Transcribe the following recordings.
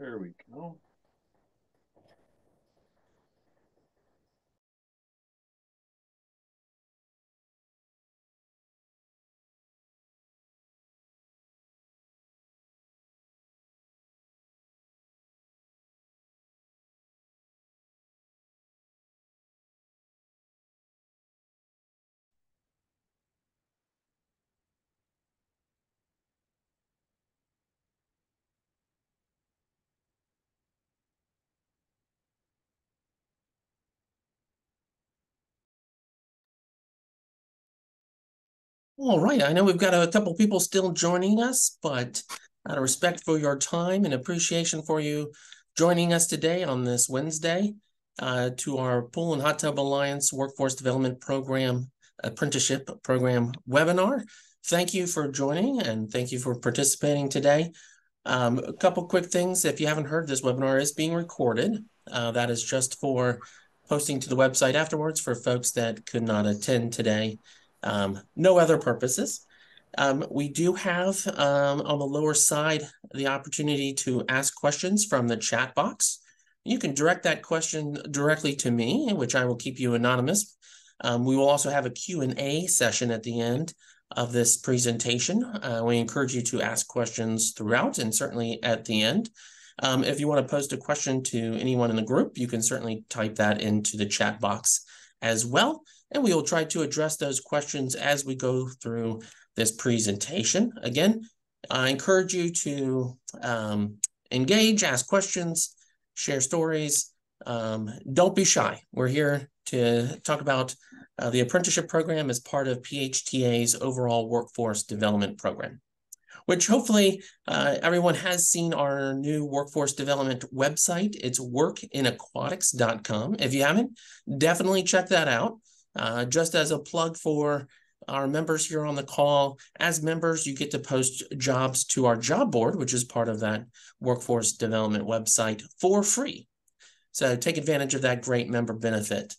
There we go. All right, I know we've got a couple people still joining us, but out of respect for your time and appreciation for you joining us today on this Wednesday to our Pool and Hot Tub Alliance Workforce Development Program Apprenticeship Program webinar. Thank you for joining and thank you for participating today. A couple quick things. If you haven't heard, this webinar is being recorded. That is just for posting to the website afterwards for folks that could not attend today. No other purposes. We do have on the lower side the opportunity to ask questions from the chat box. You can direct that question directly to me, which I will keep you anonymous. We will also have a Q&A session at the end of this presentation. We encourage you to ask questions throughout and certainly at the end. If you want to post a question to anyone in the group, you can certainly type that into the chat box as well. And we will try to address those questions as we go through this presentation. Again, I encourage you to engage, ask questions, share stories. Don't be shy. We're here to talk about the apprenticeship program as part of PHTA's overall workforce development program, which hopefully everyone has seen our new workforce development website. It's workinaquatics.com. If you haven't, definitely check that out. Just as a plug for our members here on the call, as members, you get to post jobs to our job board, which is part of that workforce development website for free. So take advantage of that great member benefit.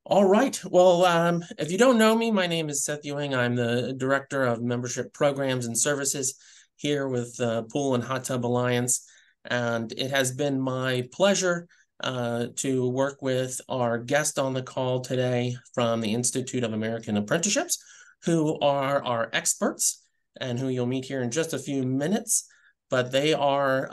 All right. Well, if you don't know me, my name is Seth Ewing. I'm the Director of Membership Programs and Services here with Pool and Hot Tub Alliance. And it has been my pleasure to work with our guest on the call today from the Institute of American Apprenticeships, who are our experts and who you'll meet here in just a few minutes. But they are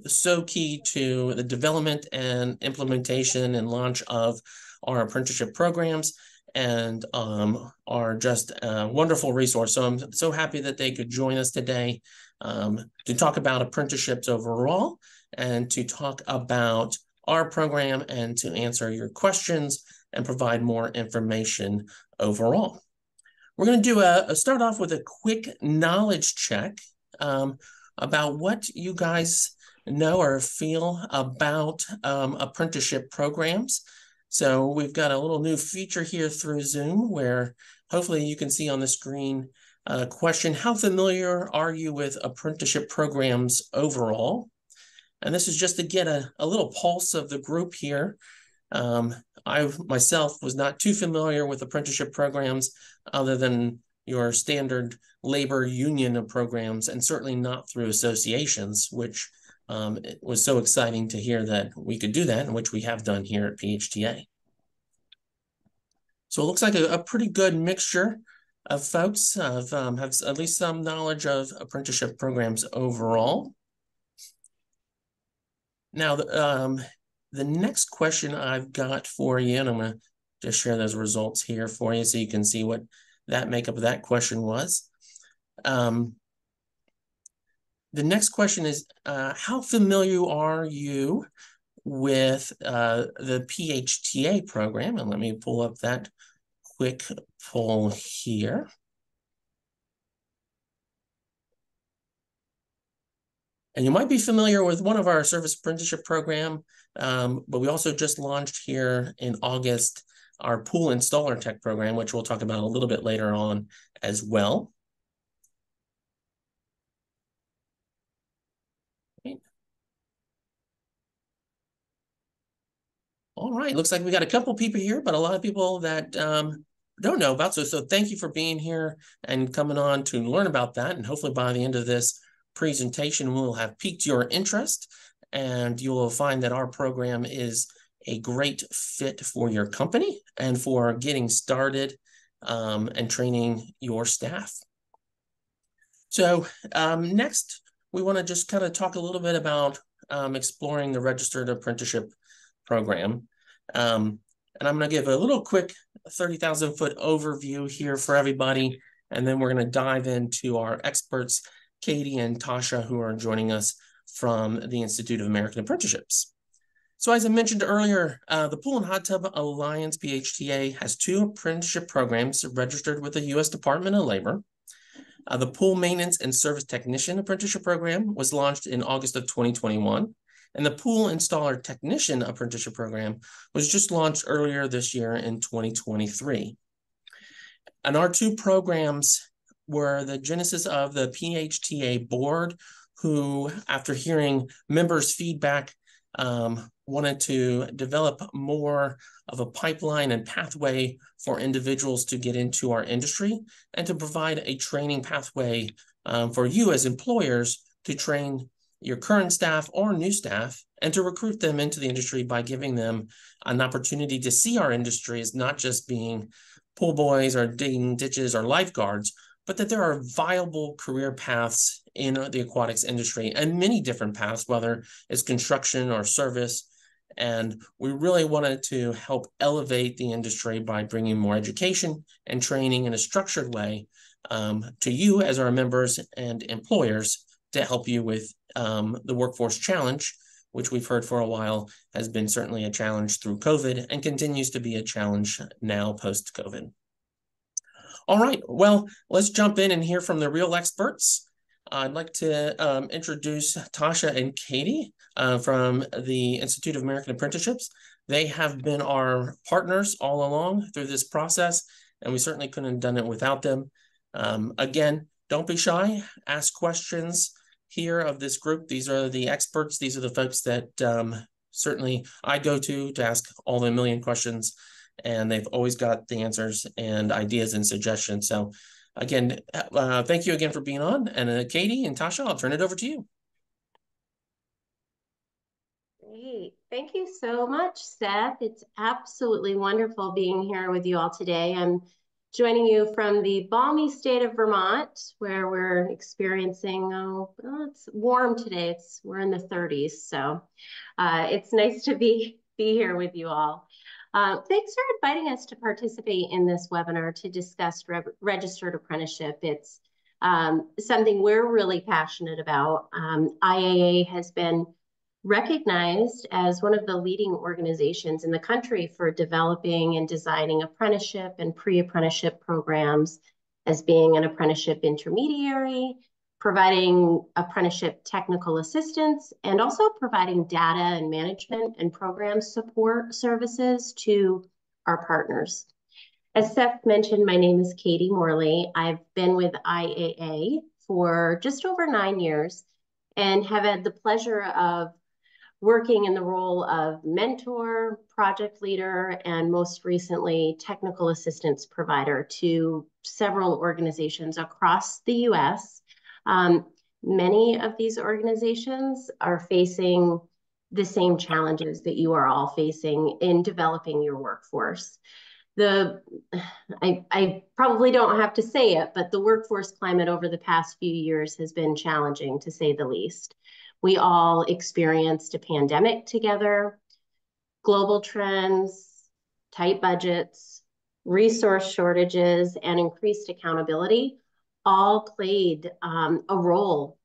so key to the development and implementation and launch of our apprenticeship programs and are just a wonderful resource. So I'm so happy that they could join us today to talk about apprenticeships overall and to talk about our program and to answer your questions and provide more information overall. We're going to do start off with a quick knowledge check about what you guys know or feel about apprenticeship programs. So we've got a little new feature here through Zoom where hopefully you can see on the screen a question: how familiar are you with apprenticeship programs overall? And this is just to get a little pulse of the group here. I myself was not too familiar with apprenticeship programs other than your standard labor union programs, and certainly not through associations, which it was so exciting to hear that we could do that, and which we have done here at PHTA. So it looks like a pretty good mixture of folks have at least some knowledge of apprenticeship programs overall. Now, the next question I've got for you, and I'm going to just share those results here for you so you can see what that makeup of that question was. The next question is, how familiar are you with the PHTA program? And let me pull up that quick poll here. And you might be familiar with one of our service apprenticeship program, but we also just launched here in August our pool installer tech program, which we'll talk about a little bit later on as well. All right, looks like we got a couple people here, but a lot of people that don't know about. So thank you for being here and coming on to learn about that. And hopefully by the end of this presentation will have piqued your interest, and you will find that our program is a great fit for your company and for getting started and training your staff. So next, we want to just kind of talk a little bit about exploring the Registered Apprenticeship Program. And I'm going to give a little quick 30,000-foot overview here for everybody, and then we're going to dive into our experts, Katie and Tasha, who are joining us from the Institute of American Apprenticeships. So as I mentioned earlier, the Pool and Hot Tub Alliance, PHTA, has 2 apprenticeship programs registered with the U.S. Department of Labor. The Pool Maintenance and Service Technician Apprenticeship Program was launched in August of 2021, and the Pool Installer Technician Apprenticeship Program was just launched earlier this year in 2023. And our 2 programs were the genesis of the PHTA board, who, after hearing members' feedback, wanted to develop more of a pipeline and pathway for individuals to get into our industry and to provide a training pathway for you as employers to train your current staff or new staff and to recruit them into the industry by giving them an opportunity to see our industry as not just being pool boys or digging ditches or lifeguards, but that there are viable career paths in the aquatics industry and many different paths, whether it's construction or service. And we really wanted to help elevate the industry by bringing more education and training in a structured way to you as our members and employers to help you with the workforce challenge, which we've heard for a while has been certainly a challenge through COVID and continues to be a challenge now post-COVID. All right, well, let's jump in and hear from the real experts. I'd like to introduce Tasha and Katie from the Institute of American Apprenticeships. They have been our partners all along through this process, and we certainly couldn't have done it without them. Again, don't be shy. Ask questions here of this group. These are the experts. These are the folks that certainly I go to ask all the million questions, and they've always got the answers and ideas and suggestions. So again, thank you again for being on. And Katie and Tasha, I'll turn it over to you. Great. Thank you so much, Seth. It's absolutely wonderful being here with you all today. I'm joining you from the balmy state of Vermont, where we're experiencing, it's warm today. We're in the 30s, so it's nice to be here with you all. Thanks for inviting us to participate in this webinar to discuss registered apprenticeship. It's something we're really passionate about. IAA has been recognized as one of the leading organizations in the country for developing and designing apprenticeship and pre-apprenticeship programs, as being an apprenticeship intermediary, providing apprenticeship technical assistance, and also providing data and management and program support services to our partners. As Seth mentioned, my name is Katie Morley. I've been with IAA for just over 9 years and have had the pleasure of working in the role of mentor, project leader, and most recently, technical assistance provider to several organizations across the US. Many of these organizations are facing the same challenges that you are all facing in developing your workforce. I probably don't have to say it, but the workforce climate over the past few years has been challenging, to say the least. We all experienced a pandemic together, global trends, tight budgets, resource shortages, and increased accountability all played a role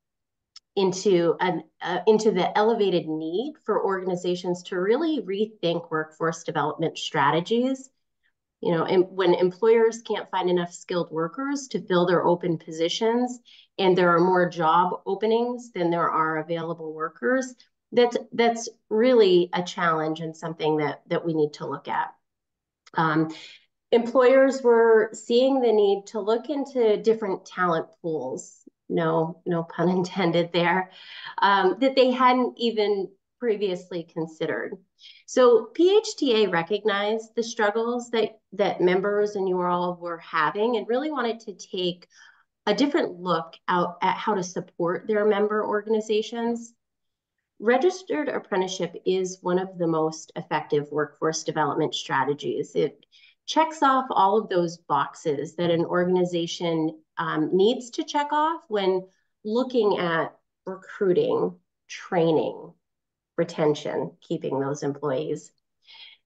into the elevated need for organizations to really rethink workforce development strategies. You know, and when employers can't find enough skilled workers to fill their open positions, and there are more job openings than there are available workers, that's really a challenge and something that we need to look at. Employers were seeing the need to look into different talent pools, no pun intended there, that they hadn't even previously considered. So PHTA recognized the struggles that members and you all were having and really wanted to take a different look out at how to support their member organizations. Registered apprenticeship is one of the most effective workforce development strategies. It checks off all of those boxes that an organization needs to check off when looking at recruiting, training, retention, keeping those employees.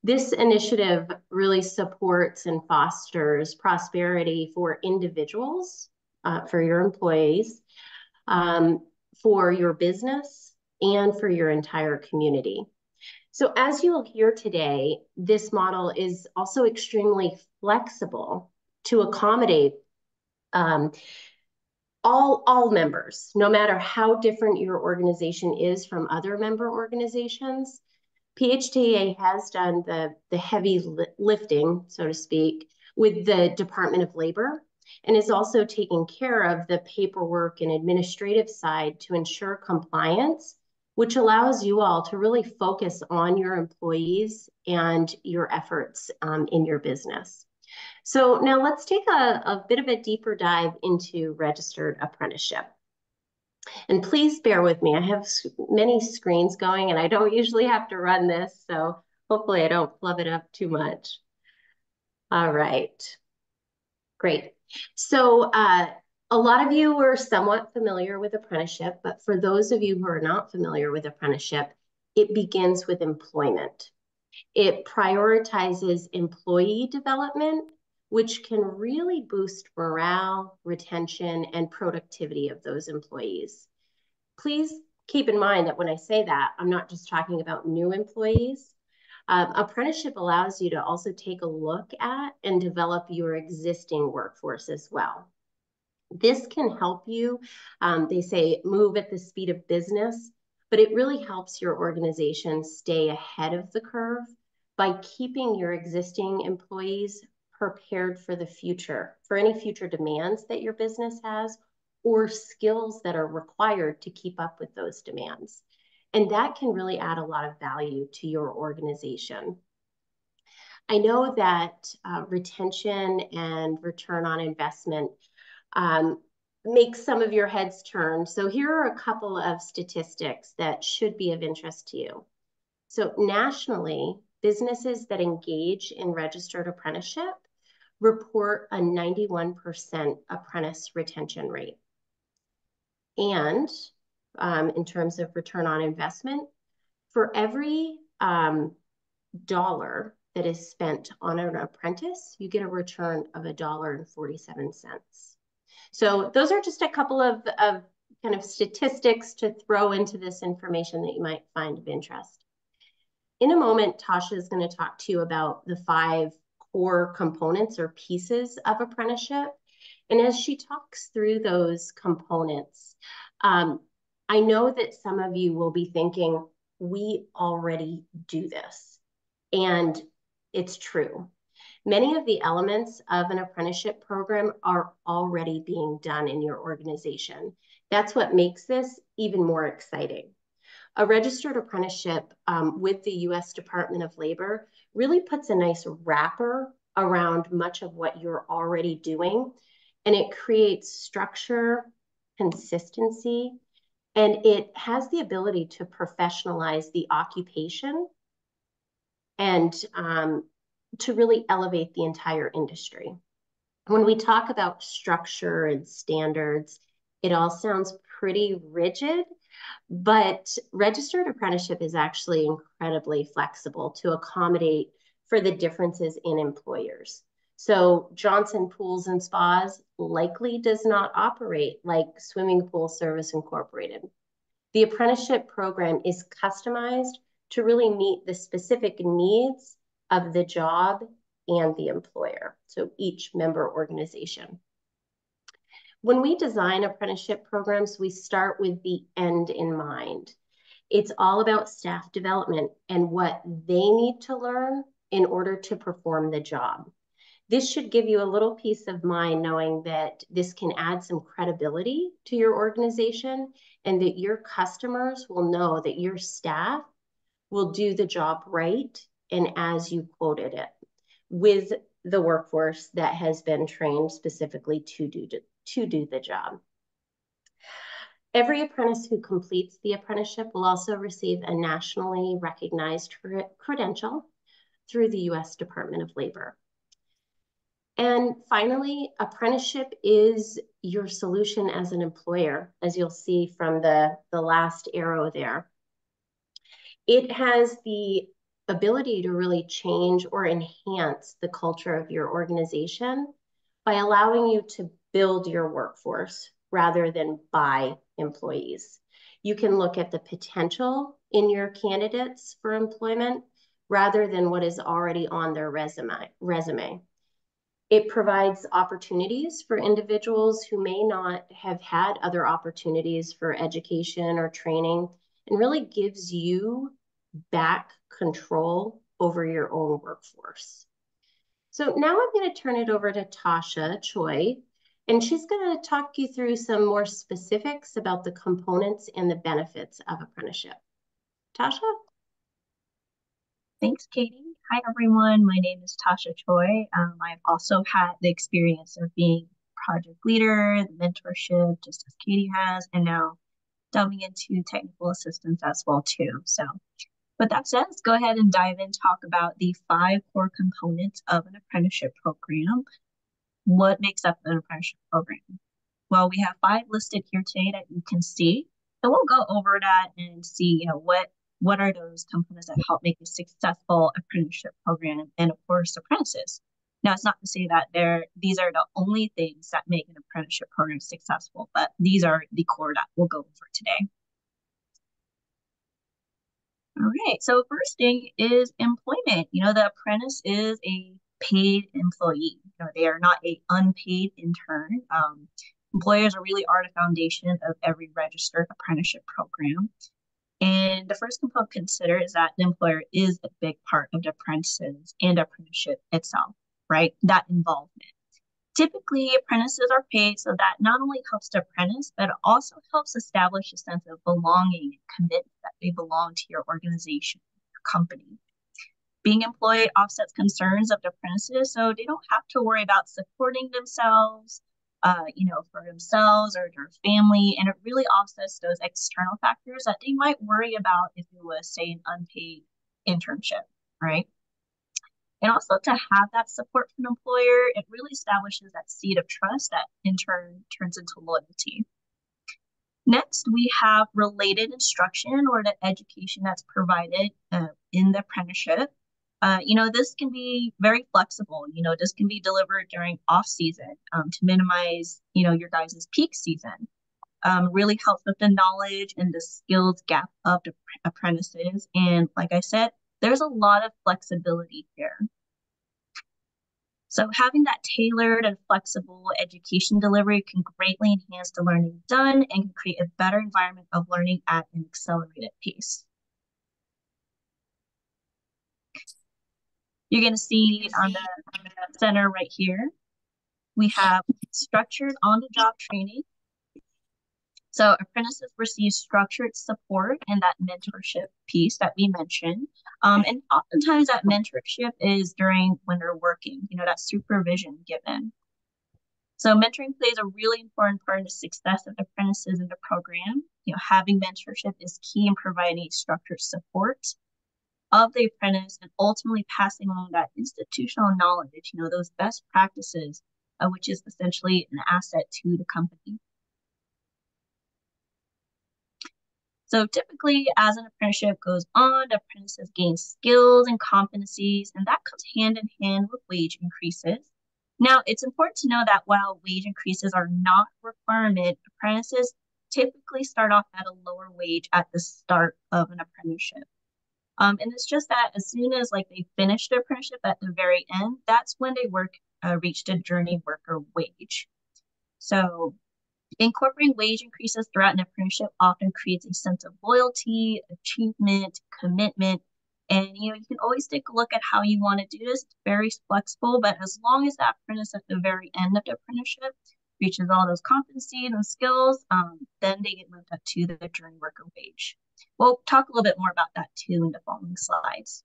This initiative really supports and fosters prosperity for individuals, for your employees, for your business, and for your entire community. So as you'll hear today, this model is also extremely flexible to accommodate all members, no matter how different your organization is from other member organizations. PHTA has done the heavy lifting, so to speak, with the Department of Labor, and is also taking care of the paperwork and administrative side to ensure compliance, which allows you all to really focus on your employees and your efforts in your business. So now let's take a bit of a deeper dive into registered apprenticeship. And please bear with me. I have many screens going and I don't usually have to run this, so hopefully I don't flub it up too much. All right, great. So a lot of you are somewhat familiar with apprenticeship, but for those of you who are not familiar with apprenticeship, it begins with employment. It prioritizes employee development, which can really boost morale, retention, and productivity of those employees. Please keep in mind that when I say that, I'm not just talking about new employees. Apprenticeship allows you to also take a look at and develop your existing workforce as well. This can help you, they say, move at the speed of business, but it really helps your organization stay ahead of the curve by keeping your existing employees prepared for the future, for any future demands that your business has, or skills that are required to keep up with those demands. And that can really add a lot of value to your organization. I know that retention and return on investment makes some of your heads turn. So here are a couple of statistics that should be of interest to you. So nationally, businesses that engage in registered apprenticeship report a 91% apprentice retention rate. And in terms of return on investment, for every dollar that is spent on an apprentice, you get a return of $1.47. So those are just a couple of kind of statistics to throw into this information that you might find of interest. In a moment, Tasha is going to talk to you about the 5 core components or pieces of apprenticeship. And as she talks through those components, I know that some of you will be thinking, we already do this. And it's true. Many of the elements of an apprenticeship program are already being done in your organization. That's what makes this even more exciting. A registered apprenticeship with the U.S. Department of Labor really puts a nice wrapper around much of what you're already doing, and it creates structure, consistency, and it has the ability to professionalize the occupation and to really elevate the entire industry. When we talk about structure and standards, it all sounds pretty rigid, but registered apprenticeship is actually incredibly flexible to accommodate for the differences in employers. So Johnson Pools and Spas likely does not operate like Swimming Pool Service Incorporated. The apprenticeship program is customized to really meet the specific needs of the job and the employer, so each member organization. When we design apprenticeship programs, we start with the end in mind. It's all about staff development and what they need to learn in order to perform the job. This should give you a little peace of mind knowing that this can add some credibility to your organization and that your customers will know that your staff will do the job right and as you quoted it, with the workforce that has been trained specifically to to do the job. Every apprentice who completes the apprenticeship will also receive a nationally recognized credential through the U.S. Department of Labor. And finally, apprenticeship is your solution as an employer, as you'll see from the last arrow there. It has the ability to really change or enhance the culture of your organization by allowing you to build your workforce rather than buy employees. You can look at the potential in your candidates for employment rather than what is already on their resume. It provides opportunities for individuals who may not have had other opportunities for education or training, and really gives you back control over your own workforce. So now I'm going to turn it over to Tasha Choi, and she's going to talk you through some more specifics about the components and the benefits of apprenticeship. Tasha? Thanks, Katie. Hi, everyone. My name is Tasha Choi. I've also had the experience of being project leader, the mentorship, just as Katie has, and now delving into technical assistance as well, too. So with that said, let's go ahead and dive in, talk about the 5 core components of an apprenticeship program. What makes up an apprenticeship program? Well, we have 5 listed here today that you can see. And we'll go over that and see, what are those components that help make a successful apprenticeship program, and of course, apprentices. Now, it's not to say that these are the only things that make an apprenticeship program successful, but these are the core that we'll go over today. All right, so first thing is employment. The apprentice is a paid employee. They are not an unpaid intern. Employers really are the foundation of every registered apprenticeship program. And the first component to consider is that the employer is a big part of the apprentices and apprenticeship itself, right? That involvement. Typically, apprentices are paid so that not only helps the apprentice, but it also helps establish a sense of belonging and commitment that they belong to your organization, your company. Being employed offsets concerns of the apprentices, so they don't have to worry about supporting themselves, for themselves or their family, and it really offsets those external factors that they might worry about if it was, say, an unpaid internship, right? And also to have that support from an employer, it really establishes that seed of trust that in turn turns into loyalty. Next, we have related instruction or the education that's provided in the apprenticeship. This can be very flexible. This can be delivered during off season to minimize, your guys' peak season. Really helps with the knowledge and the skills gap of the apprentices. And like I said, there's a lot of flexibility here. So having that tailored and flexible education delivery can greatly enhance the learning done and can create a better environment of learning at an accelerated pace. You're going to see on the center right here, we have structured on-the-job training. So apprentices receive structured support and that mentorship piece that we mentioned. And oftentimes that mentorship is during when they're working, that supervision given. So mentoring plays a really important part in the success of apprentices in the program. Having mentorship is key in providing structured support of the apprentice and ultimately passing along that institutional knowledge, those best practices, which is essentially an asset to the company. So typically, as an apprenticeship goes on, the apprentices gain skills and competencies, and that comes hand in hand with wage increases. Now, it's important to know that while wage increases are not a requirement, apprentices typically start off at a lower wage at the start of an apprenticeship. And it's just that as soon as they finish their apprenticeship at the very end, that's when they reach the journey worker wage. So incorporating wage increases throughout an apprenticeship often creates a sense of loyalty, achievement, commitment, and you can always take a look at how you want to do this. It's very flexible, but as long as that apprentice at the very end of the apprenticeship reaches all those competencies and skills, then they get moved up to the journey worker wage. We'll talk a little bit more about that too in the following slides.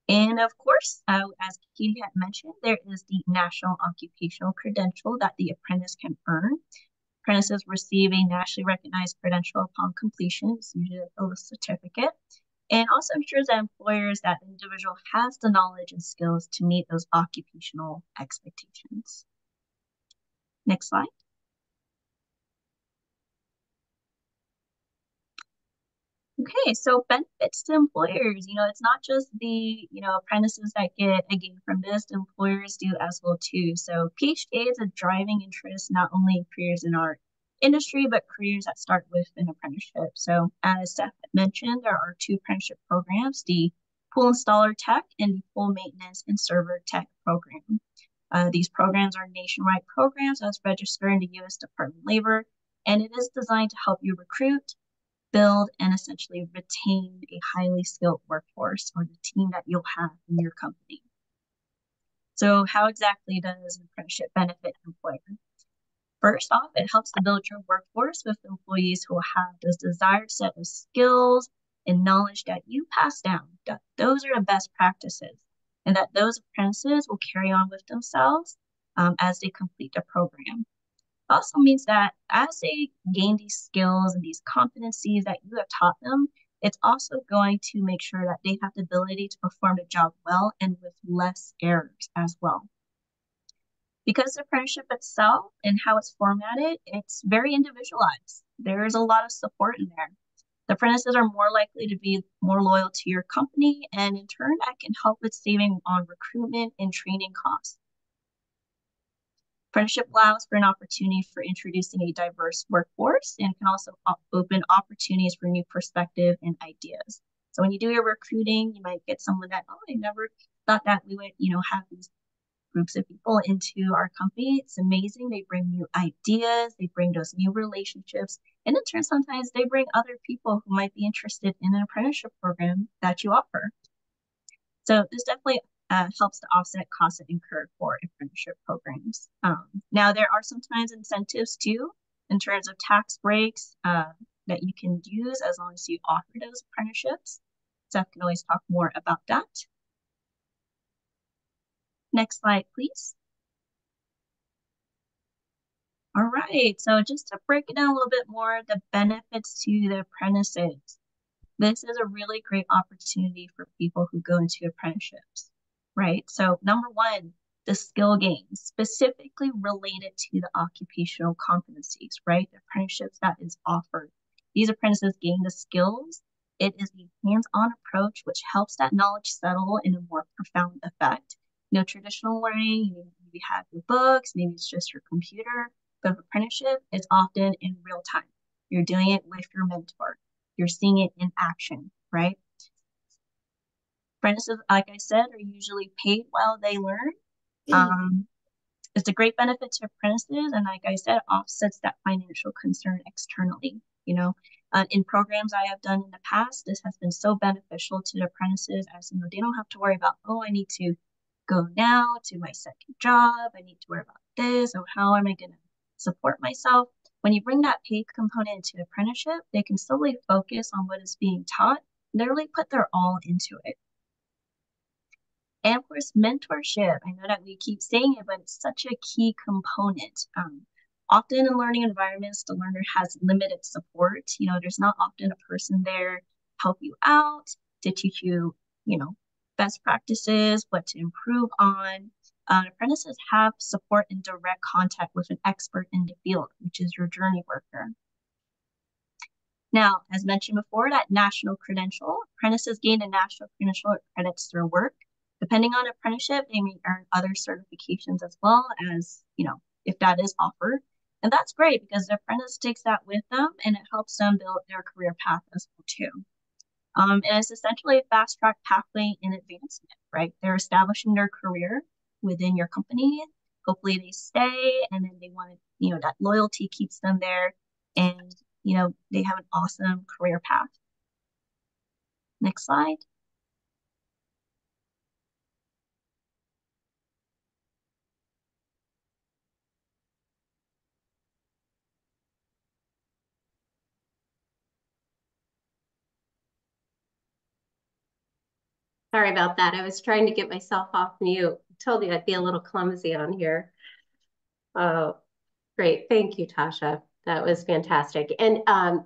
And of course, as Katie had mentioned, there is the National Occupational Credential that the apprentice can earn. Apprentices receive a nationally recognized credential upon completion, it's usually a certificate, and also ensures that employers that the individual has the knowledge and skills to meet those occupational expectations. Next slide. Okay, so benefits to employers, it's not just the, apprentices that get a gain from this, the employers do as well too. So PHTA is a driving interest, not only in careers in our industry, but careers that start with an apprenticeship. So as Steph mentioned, there are two apprenticeship programs, the pool installer tech and the pool maintenance and server tech program. These programs are nationwide programs as registered in the U.S. Department of Labor, and it is designed to help you recruit, build, and essentially retain a highly skilled workforce or the team that you'll have in your company. So how exactly does an apprenticeship benefit an employer? First off, it helps to build your workforce with employees who have this desired set of skills and knowledge that you pass down, that those are the best practices, and that those apprentices will carry on with themselves as they complete the program. Also means that as they gain these skills and these competencies that you have taught them, it's also going to make sure that they have the ability to perform the job well and with less errors as well. Because the apprenticeship itself and how it's formatted, it's very individualized. There's a lot of support in there. The apprentices are more likely to be more loyal to your company, and in turn, that can help with saving on recruitment and training costs. Apprenticeship allows for an opportunity for introducing a diverse workforce and can also open opportunities for new perspective and ideas. So when you do your recruiting, you might get someone that, oh, I never thought that we would, have these groups of people into our company. It's amazing. They bring new ideas, they bring those new relationships, and in turn, sometimes they bring other people who might be interested in an apprenticeship program that you offer. So this definitely helps to offset costs incurred for apprenticeship programs. Now, there are sometimes incentives too, in terms of tax breaks that you can use as long as you offer those apprenticeships. Seth can always talk more about that. Next slide, please. All right, so just to break it down a little bit more, the benefits to the apprentices. This is a really great opportunity for people who go into apprenticeships, right? So number one, the skill gains, specifically related to the occupational competencies, right? The apprenticeships that is offered. These apprentices gain the skills. It is a hands-on approach, which helps that knowledge settle in a more profound effect. Traditional learning, you maybe have your books, maybe it's just your computer, but apprenticeship is often in real time. You're doing it with your mentor. You're seeing it in action, right? Apprentices, like I said, are usually paid while they learn. It's a great benefit to apprentices, and like I said, offsets that financial concern externally. In programs I have done in the past, this has been so beneficial to the apprentices, as they don't have to worry about, I need to go now to my second job. I need to worry about this, or how am I going to support myself? When you bring that paid component into apprenticeship, they can solely focus on what is being taught. And they really put their all into it. And of course, mentorship. I know that we keep saying it, but it's such a key component. Often in learning environments, the learner has limited support. There's not often a person there to help you out, to teach you, best practices, what to improve on. Apprentices have support and direct contact with an expert in the field, which is your journey worker. Now, as mentioned before, that national credential, apprentices gain a national credential that credits their work. Depending on apprenticeship, they may earn other certifications as well as, if that is offered. And that's great because the apprentice takes that with them and it helps them build their career path as well too. And it's essentially a fast track pathway in advancement, right? They're establishing their career within your company. Hopefully they stay and then they want to, that loyalty keeps them there and, they have an awesome career path. Next slide. Sorry about that. I was trying to get myself off mute. I told you I'd be a little clumsy on here. Oh, great. Thank you, Tasha. That was fantastic. And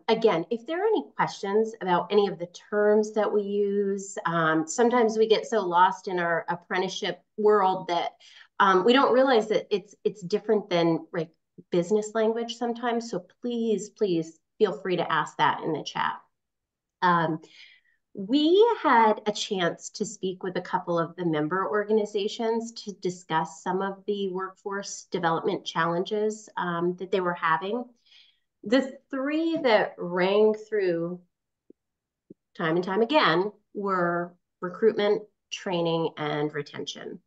again, if there are any questions about any of the terms that we use, sometimes we get so lost in our apprenticeship world that we don't realize that it's different than like business language sometimes. So please, please feel free to ask that in the chat. We had a chance to speak with a couple of the member organizations to discuss some of the workforce development challenges that they were having. The three that rang through time and time again were recruitment, training, and retention.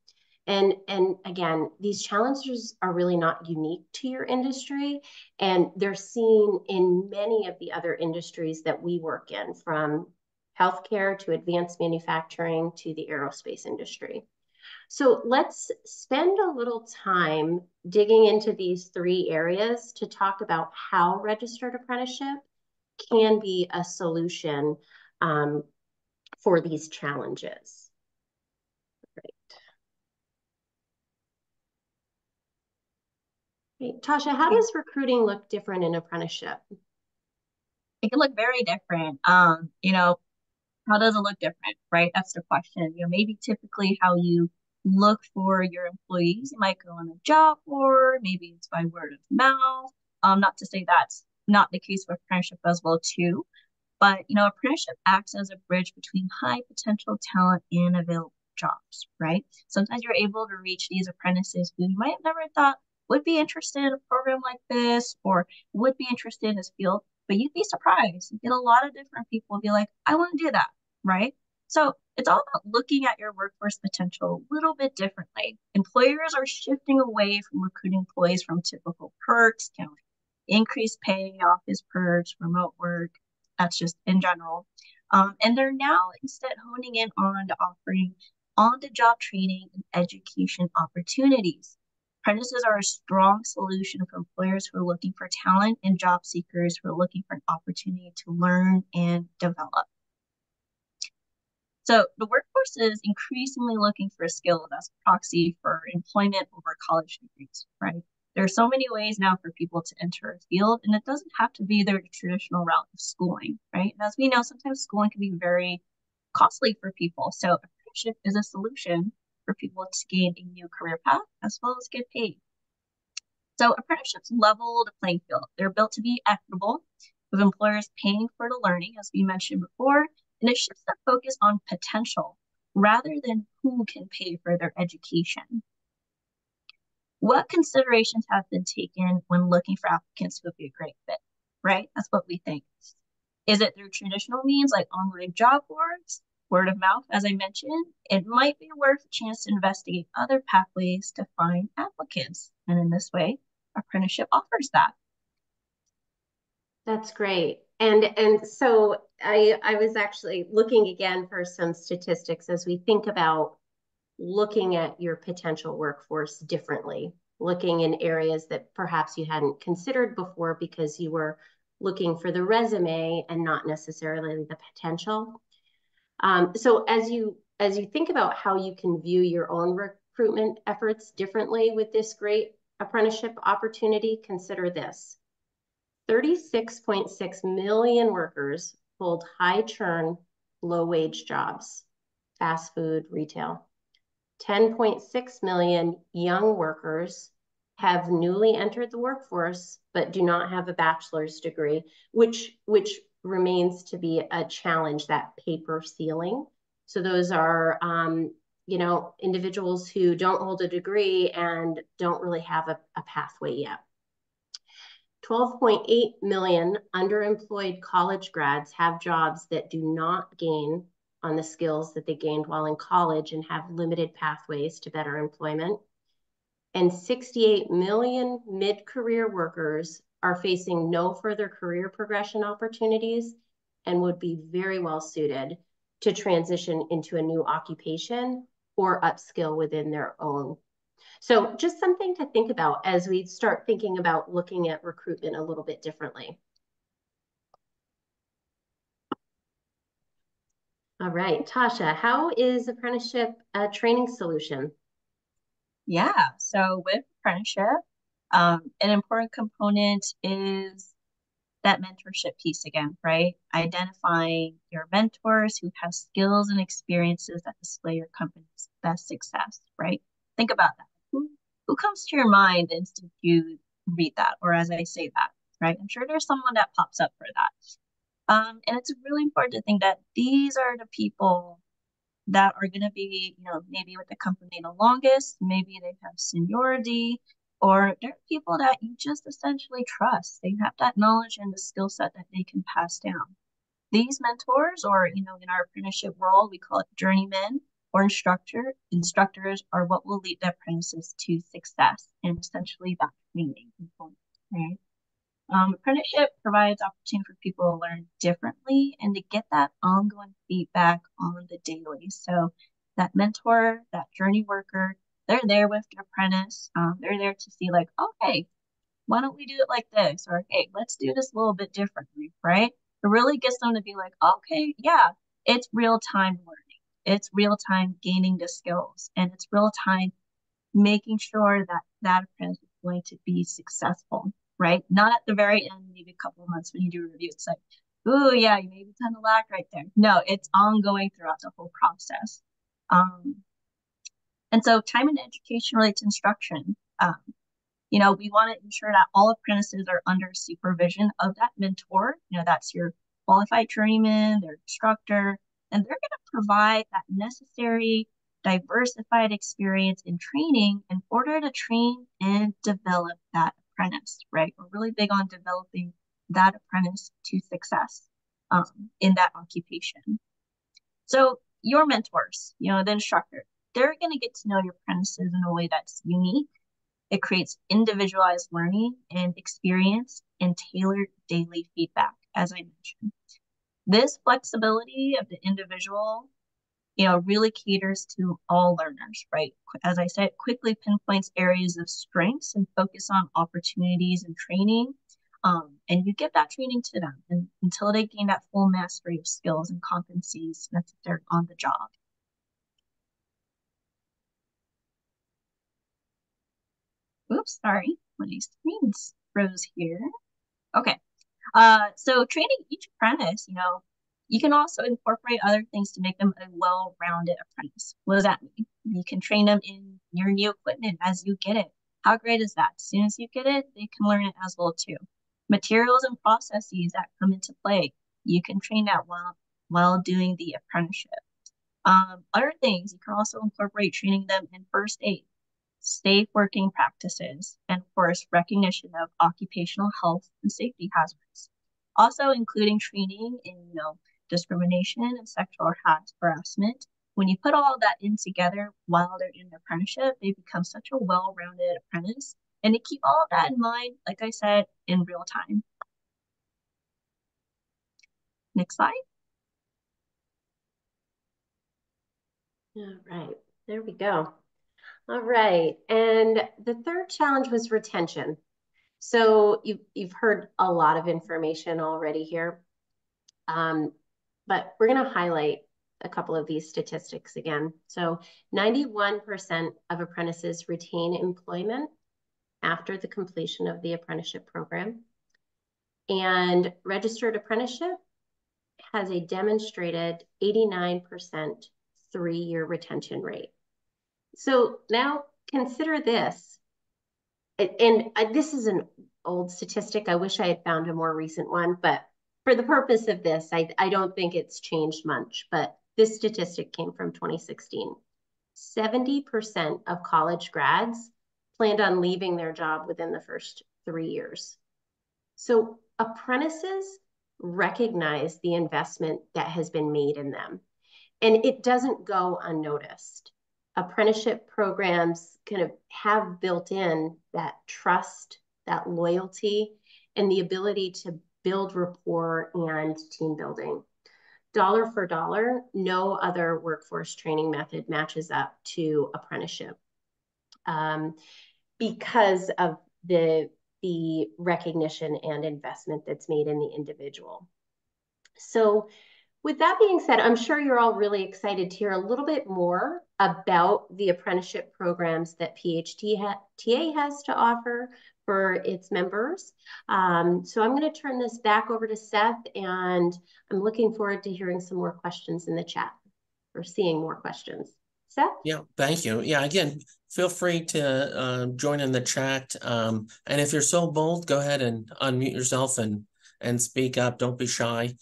And again, these challenges are really not unique to your industry, and they're seen in many of the other industries that we work in, from healthcare to advanced manufacturing to the aerospace industry. So let's spend a little time digging into these three areas to talk about how registered apprenticeship can be a solution for these challenges. Great. Tasha, how does recruiting look different in apprenticeship? It can look very different. How does it look different, right? That's the question. Maybe typically how you look for your employees, you might go on a job board, maybe it's by word of mouth. Not to say that's not the case with apprenticeship as well too, but apprenticeship acts as a bridge between high potential talent and available jobs, right? Sometimes you're able to reach these apprentices who you might have never thought would be interested in a program like this or would be interested in this field, but you'd be surprised. You get a lot of different people be like, I want to do that, right? So it's all about looking at your workforce potential a little bit differently. Employers are shifting away from recruiting employees from typical perks, increased pay, office perks, remote work. That's just in general. And they're now instead honing in on to offering on-the-job training and education opportunities. Apprentices are a strong solution for employers who are looking for talent and job seekers who are looking for an opportunity to learn and develop. So the workforce is increasingly looking for skills as a proxy for employment over college degrees, right? There are so many ways now for people to enter a field, and it doesn't have to be their traditional route of schooling, right? And as we know, sometimes schooling can be very costly for people. So apprenticeship is a solution for people to gain a new career path as well as get paid. So apprenticeships level the playing field. They're built to be equitable, with employers paying for the learning, as we mentioned before, and it shifts their focus on potential rather than who can pay for their education. What considerations have been taken when looking for applicants who would be a great fit, right? That's what we think. Is it through traditional means like online job boards, word of mouth, as I mentioned? It might be worth a chance to investigate other pathways to find applicants. And in this way, apprenticeship offers that. That's great. And so I was actually looking again for some statistics as we think about looking at your potential workforce differently, looking in areas that perhaps you hadn't considered before because you were looking for the resume and not necessarily the potential. So as you think about how you can view your own recruitment efforts differently with this great apprenticeship opportunity, consider this. 36.6 million workers hold high churn, low wage jobs, fast food, retail. 10.6 million young workers have newly entered the workforce but do not have a bachelor's degree, which remains to be a challenge, that paper ceiling. So those are individuals who don't hold a degree and don't really have a pathway yet. 12.8 million underemployed college grads have jobs that do not gain on the skills that they gained while in college and have limited pathways to better employment. And 68 million mid-career workers are facing no further career progression opportunities and would be very well suited to transition into a new occupation or upskill within their own. So just something to think about as we start thinking about looking at recruitment a little bit differently. All right, Tasha, how is apprenticeship a training solution? Yeah, so with apprenticeship, an important component is that mentorship piece again, right? Identifying your mentors who have skills and experiences that display your company's best success, right? Think about that. Who comes to your mind the instant you read that, or as I say that, right? I'm sure there's someone that pops up for that. And it's really important to think that these are the people that are going to be, maybe with the company the longest, maybe they have seniority, or they're people that you just essentially trust. They have that knowledge and the skill set that they can pass down. These mentors, or, in our apprenticeship world, we call it journeymen or instructors are what will lead the apprentices to success and essentially that training component, right? Apprenticeship provides opportunity for people to learn differently and to get that ongoing feedback on the daily. So that mentor, that journey worker, they're there with the apprentice. They're there to see like, oh, hey, why don't we do it like this? Or, hey, let's do this a little bit differently, right? It really gets them to be like, okay, yeah, it's real time learning. It's real time gaining the skills, and it's real time making sure that that apprentice is going to be successful, right? Not at the very end, maybe a couple of months when you do a review. It's like, oh yeah, you maybe kind of lack right there. No, it's ongoing throughout the whole process. Um, and so time and education relates to instruction. We want to ensure that all apprentices are under supervision of that mentor. That's your qualified journeyman, their instructor, and they're going to provide that necessary diversified experience and training in order to train and develop that apprentice, right? We're really big on developing that apprentice to success in that occupation. So your mentors, the instructor, they're going to get to know your apprentices in a way that's unique. It creates individualized learning and experience and tailored daily feedback, as I mentioned. This flexibility of the individual, really caters to all learners, right? As I said, quickly pinpoints areas of strengths and focus on opportunities and training. And you give that training to them until they gain that full mastery of skills and competencies necessary on the job. Oops, sorry, my screen's froze here. Okay. So training each apprentice, you can also incorporate other things to make them a well-rounded apprentice. What does that mean? You can train them in your new equipment as you get it. How great is that? As soon as you get it, they can learn it as well too. Materials and processes that come into play, you can train that while doing the apprenticeship. Other things, you can also incorporate training them in first aid, safe working practices, and of course, recognition of occupational health and safety hazards. Also including training in, discrimination and sexual harassment. When you put all of that in together while they're in their apprenticeship, they become such a well-rounded apprentice. And they keep all of that in mind, like I said, in real time. Next slide. All right, there we go. All right, and the third challenge was retention. So you've heard a lot of information already here, but we're going to highlight a couple of these statistics again. So 91% of apprentices retain employment after the completion of the apprenticeship program, and registered apprenticeship has a demonstrated 89% three-year retention rate. So now consider this, and this is an old statistic. I wish I had found a more recent one, but for the purpose of this, I don't think it's changed much, but this statistic came from 2016. 70% of college grads planned on leaving their job within the first 3 years. So apprentices recognize the investment that has been made in them, and it doesn't go unnoticed. Apprenticeship programs kind of have built in that trust, that loyalty, and the ability to build rapport and team building. Dollar for dollar, no other workforce training method matches up to apprenticeship because of the recognition and investment that's made in the individual. So With that being said, I'm sure you're all really excited to hear a little bit more about the apprenticeship programs that PHTA has to offer for its members. So I'm going to turn this back over to Seth, and I'm looking forward to hearing some more questions in the chat, or seeing more questions. Seth? Yeah, thank you. Yeah, again, feel free to join in the chat. And if you're so bold, go ahead and unmute yourself and speak up. Don't be shy.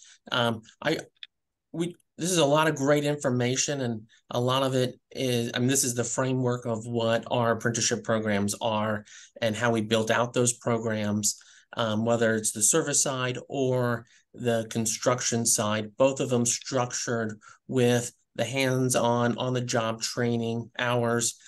This is a lot of great information, and a lot of it is, I mean, this is the framework of what our apprenticeship programs are and how we built out those programs, whether it's the service side or the construction side, both of them structured with the hands-on, on-the-job training hours,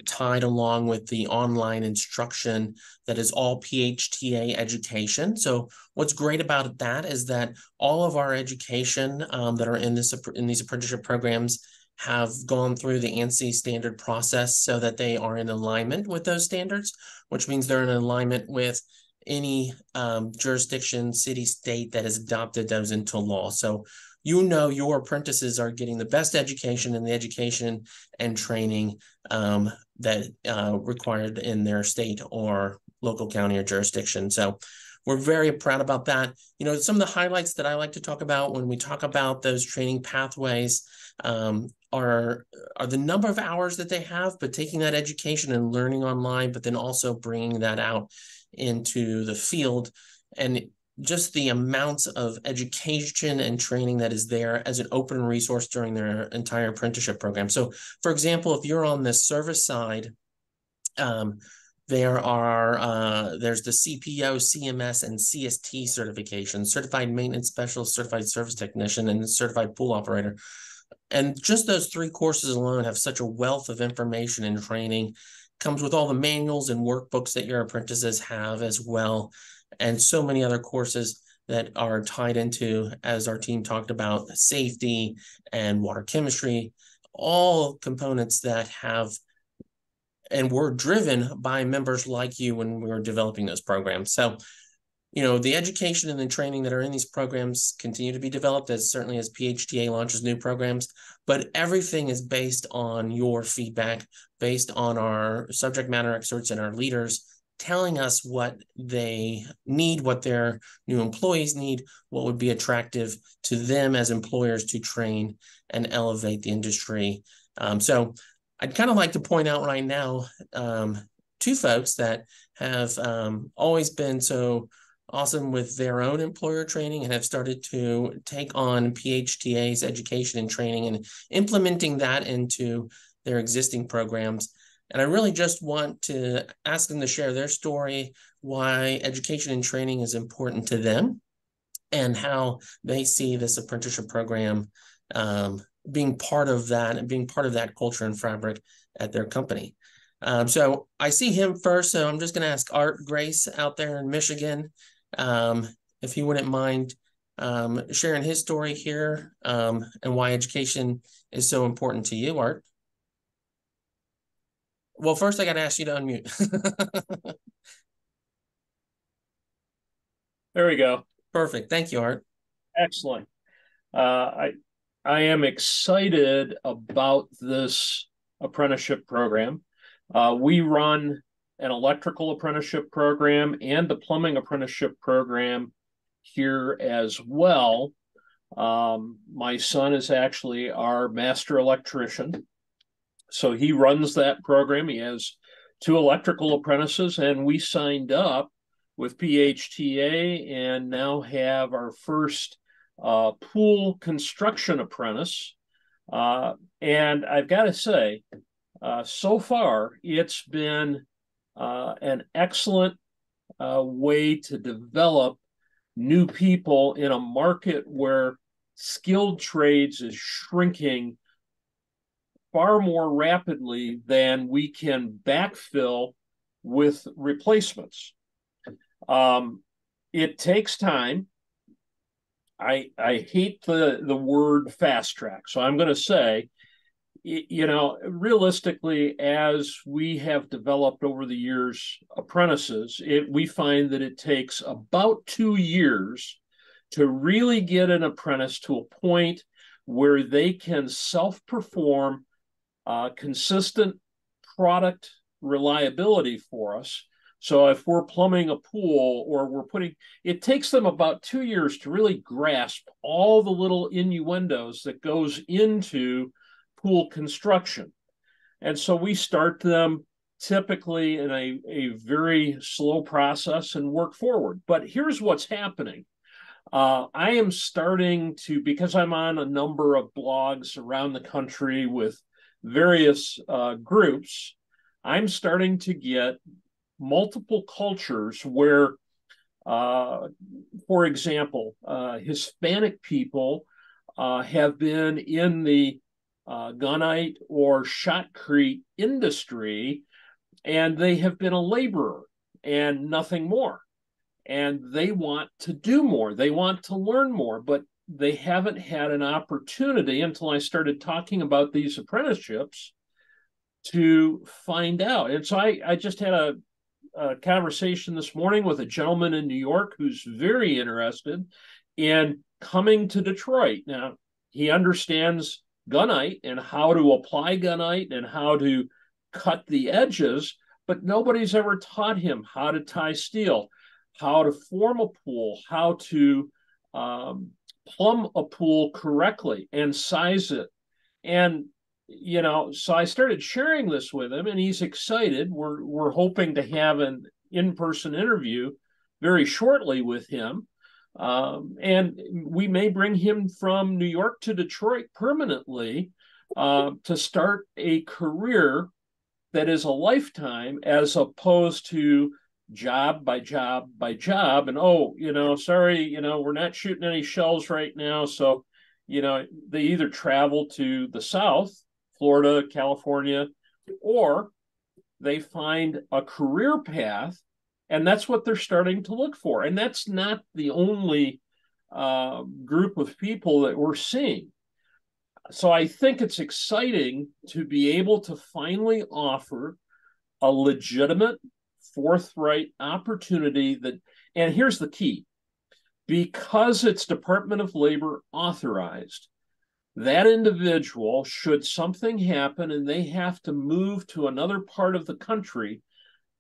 tied along with the online instruction that is all PHTA education. So what's great about that is that all of our education that are in these apprenticeship programs have gone through the ANSI standard process so that they are in alignment with those standards, which means they're in alignment with any jurisdiction, city, state that has adopted those into law. So you know your apprentices are getting the best education and the education and training that required in their state or local county or jurisdiction. So we're very proud about that. You know, some of the highlights that I like to talk about when we talk about those training pathways are the number of hours that they have, but taking that education and learning online, but then also bringing that out into the field, and just the amounts of education and training that is there as an open resource during their entire apprenticeship program. So, for example, if you're on the service side, there's the CPO, CMS, and CST certifications, Certified Maintenance Specialist, Certified Service Technician, and Certified Pool Operator. And just those 3 courses alone have such a wealth of information and training. Comes with all the manuals and workbooks that your apprentices have as well, and so many other courses that are tied into, as our team talked about, safety and water chemistry, all components that have and were driven by members like you when we were developing those programs. So, you know, the education and the training that are in these programs continue to be developed, as certainly as PHTA launches new programs, but everything is based on your feedback, based on our subject matter experts and our leaders telling us what they need, what their new employees need, what would be attractive to them as employers to train and elevate the industry. So I'd kind of like to point out right now 2 folks that have always been so awesome with their own employer training and have started to take on PHTA's education and training and implementing that into their existing programs. And I really just want to ask them to share their story, why education and training is important to them, and how they see this apprenticeship program being part of that and being part of that culture and fabric at their company. So I see him first, so I'm just going to ask Art Grace out there in Michigan if he wouldn't mind sharing his story here and why education is so important to you, Art. Well, first I got to ask you to unmute. There we go. Perfect. Thank you, Art. Excellent. I am excited about this apprenticeship program. We run an electrical apprenticeship program and the plumbing apprenticeship program here as well. My son is actually our master electrician. So he runs that program. He has 2 electrical apprentices, and we signed up with PHTA and now have our first pool construction apprentice. And I've got to say, so far, it's been an excellent way to develop new people in a market where skilled trades is shrinking far more rapidly than we can backfill with replacements. It takes time. I hate the word fast track, so I'm going to say, you know, realistically, as we have developed over the years apprentices, we find that it takes about 2 years to really get an apprentice to a point where they can self-perform consistent product reliability for us. So if we're plumbing a pool or we're putting, it takes them about 2 years to really grasp all the little innuendos that goes into pool construction. And so we start them typically in a very slow process and work forward. But here's what's happening. I am starting to, because I'm on a number of blogs around the country with various groups, I'm starting to get multiple cultures where, for example, Hispanic people have been in the gunite or shotcrete industry, and they have been a laborer and nothing more. And they want to do more. They want to learn more, but they haven't had an opportunity until I started talking about these apprenticeships to find out. And so I just had a conversation this morning with a gentleman in New York who's very interested in coming to Detroit. Now, he understands gunite and how to apply gunite and how to cut the edges, but nobody's ever taught him how to tie steel, how to form a pool, how to plumb a pool correctly and size it. And so I started sharing this with him, and he's excited. We're hoping to have an in-person interview very shortly with him. And we may bring him from New York to Detroit permanently to start a career that is a lifetime, as opposed to job by job by job. And, sorry, we're not shooting any shells right now. So, they either travel to the South, Florida, California, or they find a career path, and that's what they're starting to look for. And that's not the only group of people that we're seeing. So I think it's exciting to be able to finally offer a legitimate, forthright opportunity that, and here's the key, because it's Department of Labor authorized, that individual, should something happen and they have to move to another part of the country,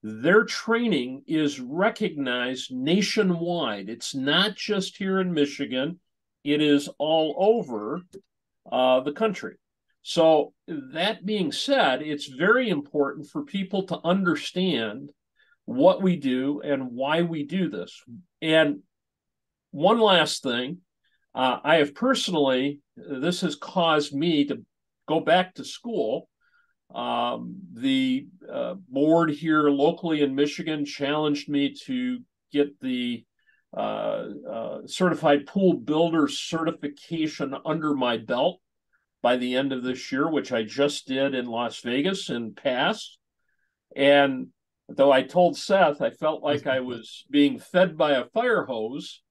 their training is recognized nationwide. It's not just here in Michigan, it is all over the country. So that being said, it's very important for people to understand what we do and why we do this. And one last thing, I have personally, this has caused me to go back to school. The board here locally in Michigan challenged me to get the certified pool builder certification under my belt by the end of this year, which I just did in Las Vegas and passed. And though I told Seth I felt like I was being fed by a fire hose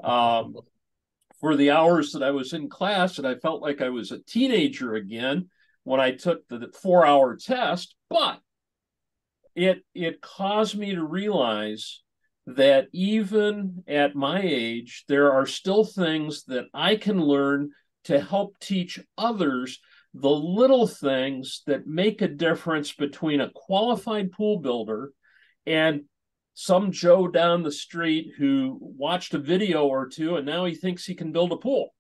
for the hours that I was in class, and I felt like I was a teenager again when I took the 4-hour test, but it caused me to realize that even at my age, there are still things that I can learn to help teach others the little things that make a difference between a qualified pool builder and some Joe down the street who watched a video or two and now he thinks he can build a pool.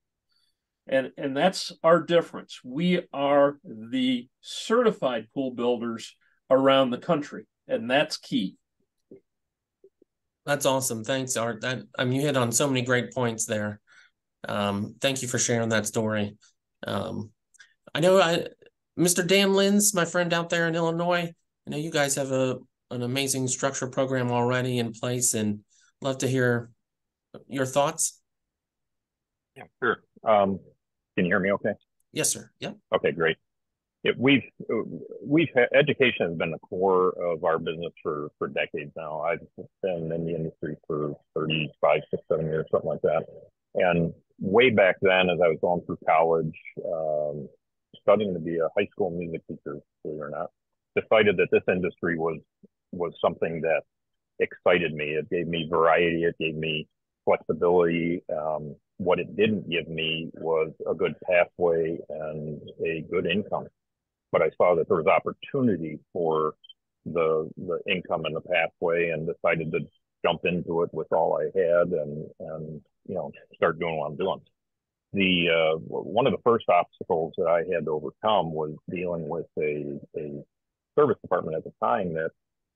And that's our difference. We are the certified pool builders around the country, and that's key. That's awesome. Thanks, Art. You hit on so many great points there. Thank you for sharing that story. I know Mr. Dan Lins, my friend out there in Illinois, I know you guys have an amazing structure program already in place, and love to hear your thoughts. Yeah, sure. Can you hear me okay? Yes, sir. Yep. Okay, great. Education has been the core of our business for decades now. I've been in the industry for 35, 6, 7 years, something like that. And way back then, as I was going through college, studying to be a high school music teacher, believe it or not, decided that this industry was something that excited me. It gave me variety. It gave me flexibility. What it didn't give me was a good pathway and a good income. But I saw that there was opportunity for the income and the pathway, and decided to jump into it with all I had, and start doing what I'm doing. The one of the first obstacles that I had to overcome was dealing with a service department at the time that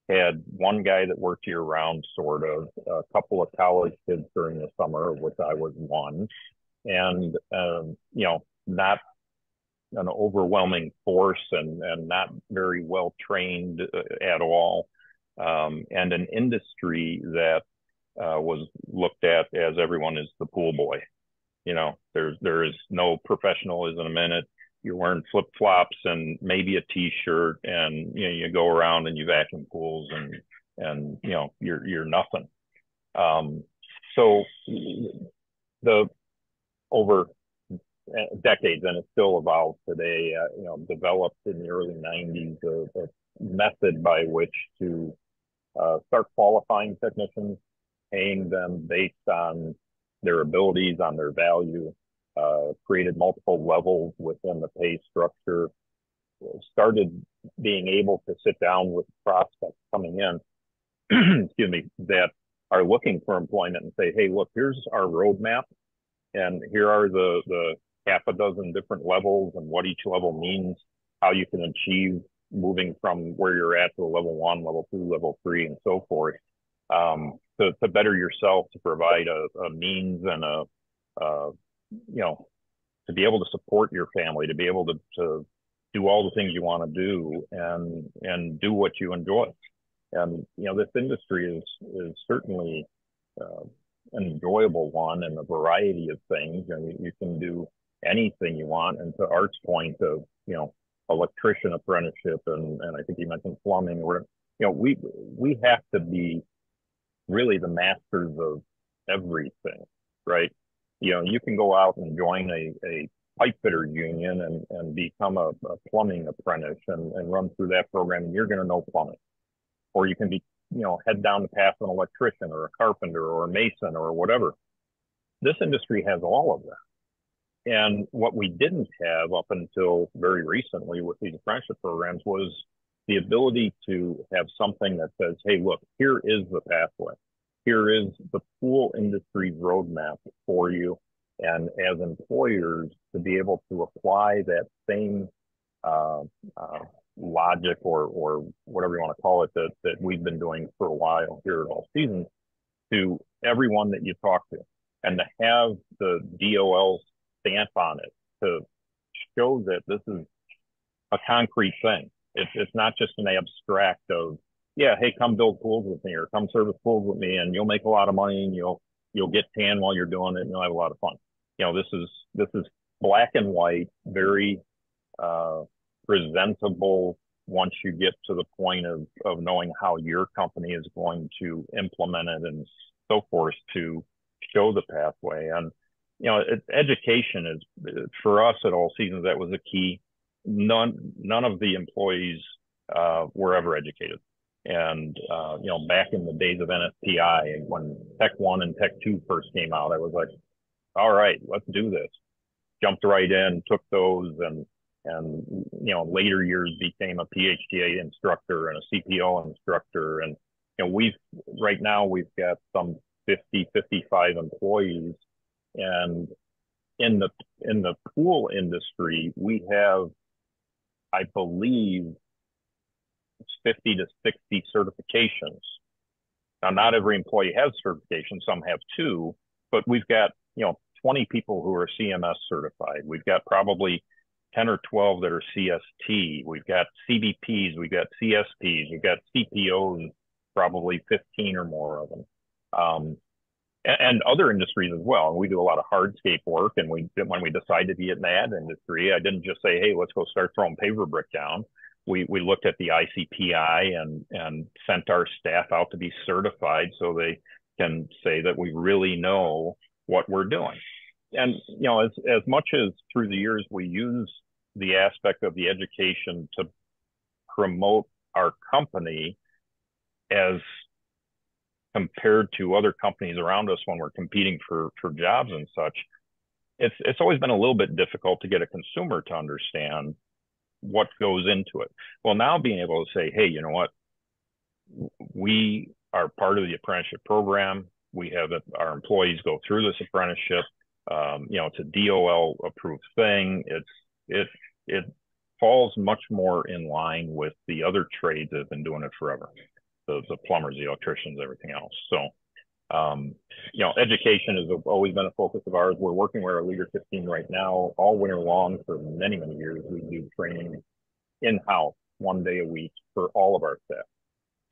had one guy that worked year round, sort of, a couple of college kids during the summer, of which I was one, and not an overwhelming force, and not very well trained at all, and an industry that was looked at as everyone is the pool boy. There is no professionalism in it. You're wearing flip flops and maybe a t-shirt, and you go around and you vacuum pools, and you're nothing. So the over decades, and it still evolves today, developed in the early 90s a method by which to start qualifying technicians, paying them based on their abilities, on their value, created multiple levels within the pay structure, started being able to sit down with prospects coming in, excuse me, that are looking for employment and say, hey, look, here's our roadmap, and here are the half a dozen different levels and what each level means, how you can achieve moving from where you're at to a level 1, level 2, level 3, and so forth, to better yourself, to provide a means and to be able to support your family, to be able to do all the things you want to do, and do what you enjoy. And this industry is certainly an enjoyable one, and a variety of things, and you can do anything you want. And to Art's point of electrician apprenticeship, and I think you mentioned plumbing, or we have to be really the masters of everything, right? You can go out and join a pipe fitter union and become a plumbing apprentice and run through that program, and you're going to know plumbing. Or you can be, head down the path of an electrician or a carpenter or a mason or whatever. This industry has all of that. And what we didn't have up until very recently with these apprenticeship programs was the ability to have something that says, hey, look, here is the pathway. Here is the pool industry's roadmap for you. And as employers, to be able to apply that same logic or whatever you want to call it that we've been doing for a while here at All Seasons to everyone that you talk to, and to have the DOL stamp on it to show that this is a concrete thing. It's not just an abstract of, yeah, hey, come build pools with me, or come service pools with me, and you'll make a lot of money, and you'll get tan while you're doing it, and you'll have a lot of fun. This is black and white, very presentable once you get to the point of knowing how your company is going to implement it and so forth, to show the pathway. And education is, for us at All Seasons, that was a key. None of the employees were ever educated. And back in the days of NSPI, when Tech 1 and Tech 2 first came out, I was like, all right, let's do this. Jumped right in, took those, and later years became a PHTA instructor and a CPO instructor. And right now we've got some 50, 55 employees. And in the pool industry, we have, I believe, 50 to 60 certifications. Now, not every employee has certification. Some have 2, but we've got 20 people who are CMS certified. We've got probably 10 or 12 that are CST. We've got CBPs. We've got CSPs. We've got CPOs, probably 15 or more of them. And other industries as well. And we do a lot of hardscape work. And when we decided to be in that industry, I didn't just say, hey, let's go start throwing paver brick down. We looked at the ICPI and sent our staff out to be certified so they can say that we really know what we're doing. And, as much as through the years we use the aspect of the education to promote our company as compared to other companies around us when we're competing for jobs and such, it's always been a little bit difficult to get a consumer to understand what goes into it. Well, now being able to say, hey, you know what, we are part of the apprenticeship program. We have our employees go through this apprenticeship. You know, it's a DOL approved thing. It falls much more in line with the other trades that have been doing it forever. The plumbers, the electricians, everything else. So, you know, education has always been a focus of ours. We're working with our leadership team right now, all winter long for many, many years. We do training in-house 1 day a week for all of our staff.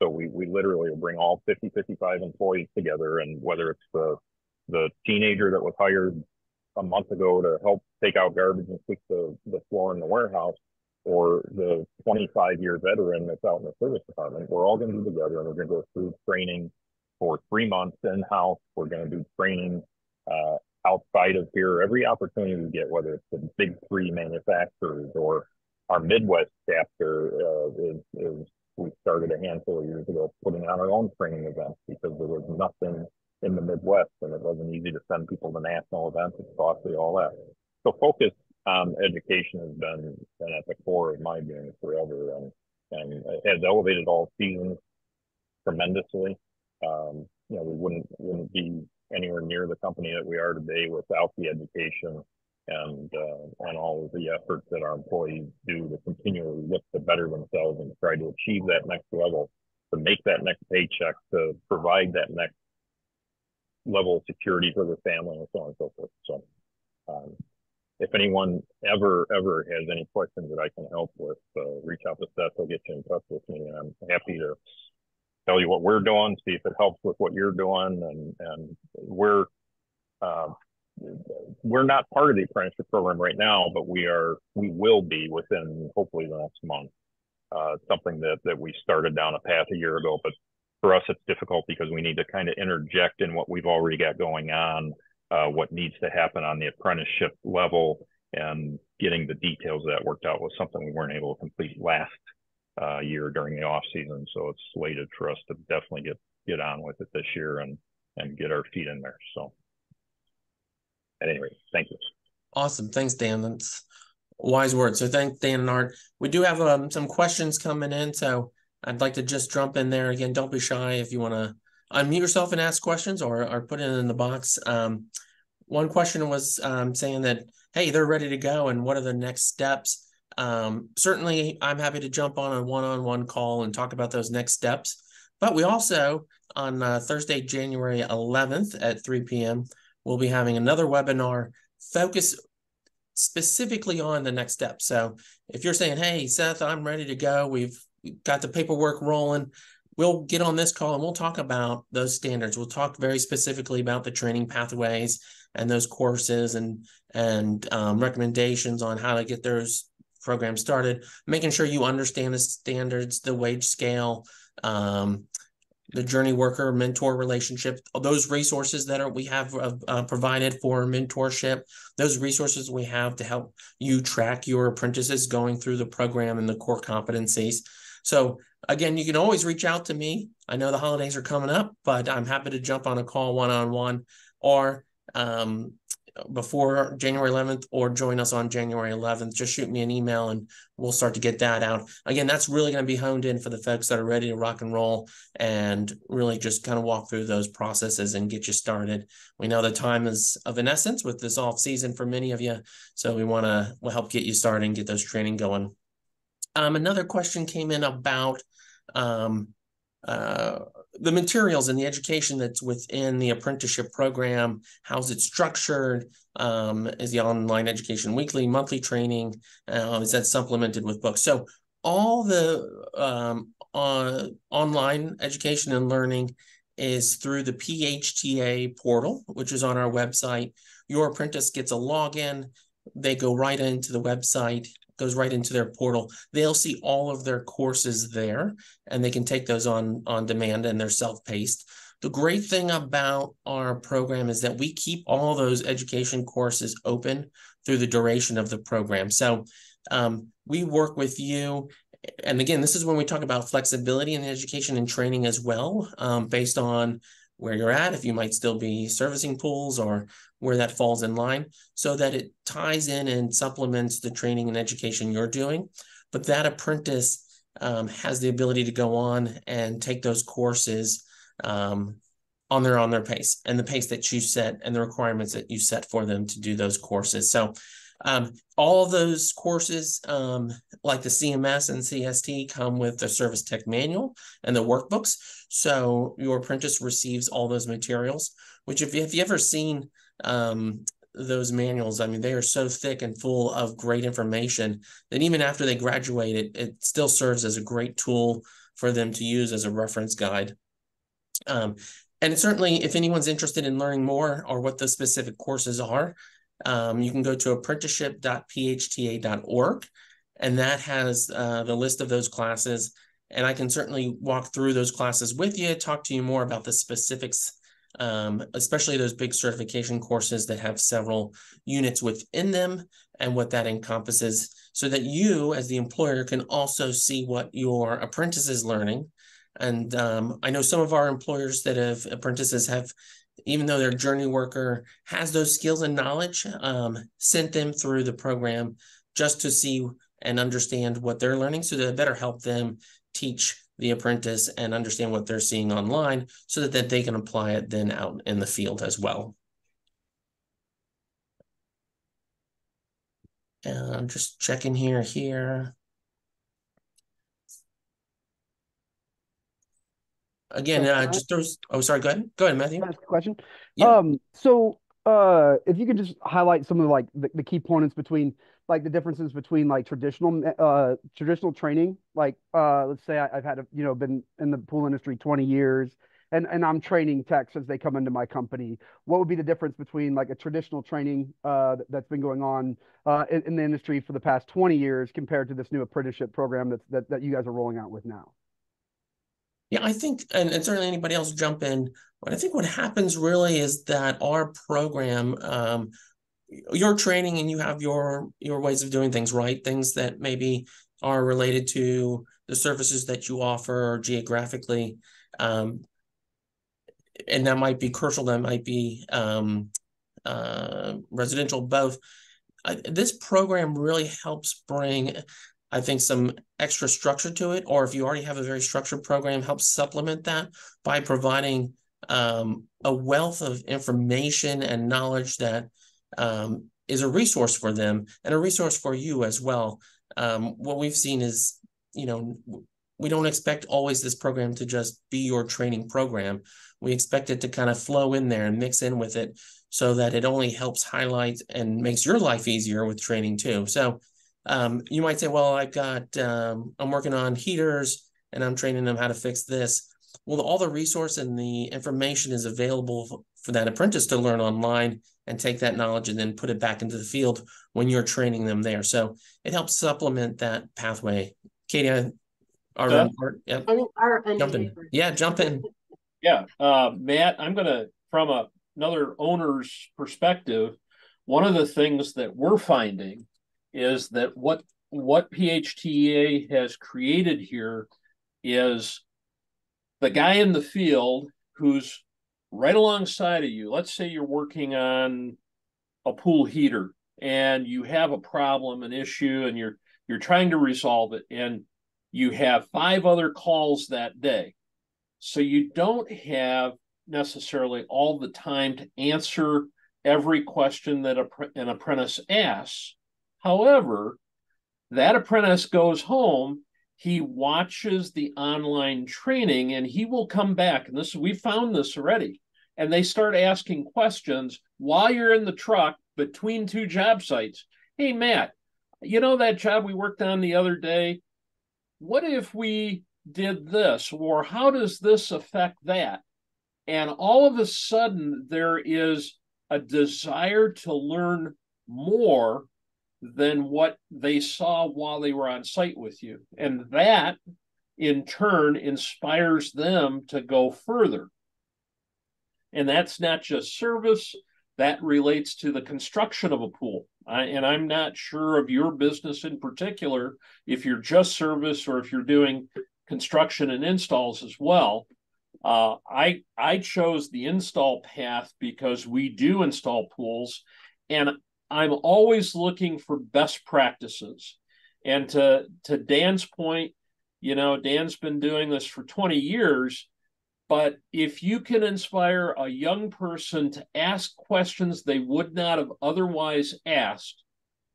So we literally will bring all 50, 55 employees together, and whether it's the teenager that was hired a month ago to help take out garbage and sweep the floor in the warehouse, or the 25-year veteran that's out in the service department, we're all going to be together, and we're going to go through training for 3 months in-house. We're going to do training outside of here, every opportunity we get, whether it's the big three manufacturers or our Midwest chapter is we started a handful of years ago putting on our own training events because there was nothing in the Midwest, and it wasn't easy to send people to national events. It's costly, all that. So focus on education has been at the core of my being forever, and it has elevated all seasons tremendously. You know, we wouldn't be anywhere near the company that we are today without the education and all of the efforts that our employees do to continually look to better themselves and try to achieve that next level, to make that next paycheck, to provide that next level of security for their family, and so on and so forth. So if anyone ever has any questions that I can help with, reach out to Seth. He'll get you in touch with me, and I'm happy to tell you what we're doing, see if it helps with what you're doing. And we're not part of the apprenticeship program right now, but we will be within hopefully the next month. Something that we started down a path a year ago, but for us it's difficult because we need to kind of interject in what we've already got going on, what needs to happen on the apprenticeship level, and getting the details of that worked out was something we weren't able to complete last year during the off season. So it's slated for us to definitely get on with it this year and get our feet in there. So at any rate, thank you. Awesome. Thanks, Dan. That's wise words. So thanks, Dan and Art. We do have some questions coming in, so I'd like to just jump in there. Again, don't be shy if you want to unmute yourself and ask questions or put it in the box. One question was saying that, hey, they're ready to go, and what are the next steps? Certainly, I'm happy to jump on a one-on-one call and talk about those next steps. But we also, on Thursday, January 11th at 3 p.m., we'll be having another webinar focused specifically on the next step. So if you're saying, hey, Seth, I'm ready to go, we've got the paperwork rolling, we'll get on this call and we'll talk about those standards. We'll talk very specifically about the training pathways and those courses and recommendations on how to get those programs started, making sure you understand the standards, the wage scale, the journey worker mentor relationship, those resources that we have provided for mentorship, those resources we have to help you track your apprentices going through the program and the core competencies. So again, you can always reach out to me. I know the holidays are coming up, but I'm happy to jump on a call one-on-one or before January 11th, or join us on January 11th. Just shoot me an email and we'll start to get that out. Again, that's really going to be honed in for the folks that are ready to rock and roll and really just kind of walk through those processes and get you started. We know the time is of an essence with this off season for many of you. So we'll help get you started and get those training going. Another question came in about the materials and the education that's within the apprenticeship program. How's it structured? Is the online education weekly, monthly training? Is that supplemented with books? So all the online education and learning is through the PHTA portal, which is on our website. Your apprentice gets a login. They go right into the website, goes right into their portal. They'll see all of their courses there, and they can take those on demand, and they're self-paced. The great thing about our program is that we keep all those education courses open through the duration of the program. So we work with you And again, this is when we talk about flexibility in education and training as well, based on where you're at, if you might still be servicing pools or where that falls in line, so that it ties in and supplements the training and education you're doing. But that apprentice has the ability to go on and take those courses on their pace, and the pace that you set and the requirements that you set for them to do those courses. So all of those courses, like the CMS and CST, come with the service tech manual and the workbooks. So your apprentice receives all those materials, which if you ever seen those manuals, I mean, they are so thick and full of great information that even after they graduate, it still serves as a great tool for them to use as a reference guide. And certainly, if anyone's interested in learning more or what the specific courses are, you can go to apprenticeship.phta.org, and that has the list of those classes. And I can certainly walk through those classes with you, talk to you more about the specifics, especially those big certification courses that have several units within them and what that encompasses, so that you, as the employer, can also see what your apprentice is learning. And I know some of our employers that have apprentices have, even though their journey worker has those skills and knowledge, sent them through the program just to see and understand what they're learning, so that it better help them teach the apprentice and understand what they're seeing online, so that they can apply it then out in the field as well. And I'm just checking here. Again, just those. Oh, sorry. Go ahead. Go ahead, Matthew. Ask a question. Yeah. So if you could just highlight some of like the key points between like the differences between like traditional training, like let's say I've had been in the pool industry 20 years, and I'm training techs as they come into my company. What would be the difference between like a traditional training that's been going on in the industry for the past 20 years compared to this new apprenticeship program that you guys are rolling out with now? Yeah, I think, and certainly anybody else jump in, but I think what happens really is that our program, your training, and you have your ways of doing things, right? Things that maybe are related to the services that you offer geographically. And that might be commercial, that might be residential, both. This program really helps bring, I think, some extra structure to it, or if you already have a very structured program, helps supplement that by providing a wealth of information and knowledge that is a resource for them and a resource for you as well. What we've seen is, we don't expect always this program to just be your training program. We expect it to kind of flow in there and mix in with it, so that it only helps highlight and makes your life easier with training too. So you might say, well, I'm working on heaters and I'm training them how to fix this. Well, all the resource and the information is available for that apprentice to learn online and take that knowledge and then put it back into the field when you're training them there. So it helps supplement that pathway. Katie, jump in. Yeah, jump in. Yeah, Matt, I'm going to, from another owner's perspective, one of the things that we're finding is that what PHTA has created here is the guy in the field who's right alongside of you. Let's say you're working on a pool heater and you have a problem, an issue, and you're trying to resolve it, and you have 5 other calls that day. So you don't have necessarily all the time to answer every question that an apprentice asks. However, that apprentice goes home, he watches the online training, and he will come back. And we found this already. And they start asking questions while you're in the truck between 2 job sites. Hey, Matt, that job we worked on the other day, what if we did this? Or how does this affect that? And all of a sudden, there is a desire to learn more than what they saw while they were on site with you. And that, in turn, inspires them to go further. And that's not just service, that relates to the construction of a pool. And I'm not sure of your business in particular, if you're just service or if you're doing construction and installs as well. I chose the install path because we do install pools, and I'm always looking for best practices. And to Dan's point, Dan's been doing this for 20 years. But if you can inspire a young person to ask questions they would not have otherwise asked,